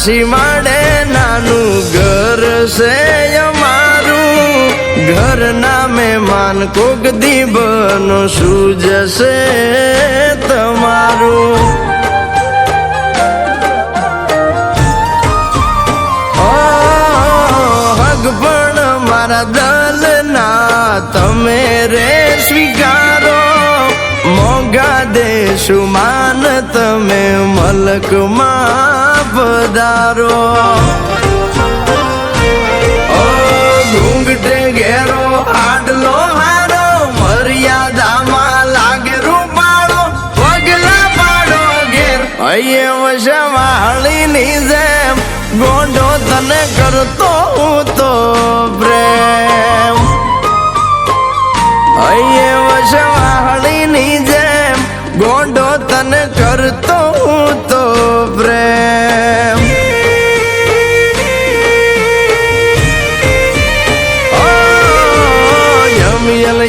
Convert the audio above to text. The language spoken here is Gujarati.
સીમાડે નાનું ઘર છે અમારું, ઘરના મહેમાન કોક દીબનો સૂજશે તમારું. હગ પણ મારા દલના તમે રે સ્વીકારો, મોંઘા દેશું માન તમે મલકમાં પધારો. ઘૂંઘટે ઘેરો આડલો હારો, મર્યાદામાં લાગે રૂપાળો, પગલા પાડો ઘેર અહીંયા વશવાળીની જેમ, ગોંડો તને કરતો હું તો પ્રેમ. અહીંયા વશવાળીની જેમ, ગોંડો તને કરતો હું તો પ્રેમ. યમ યલ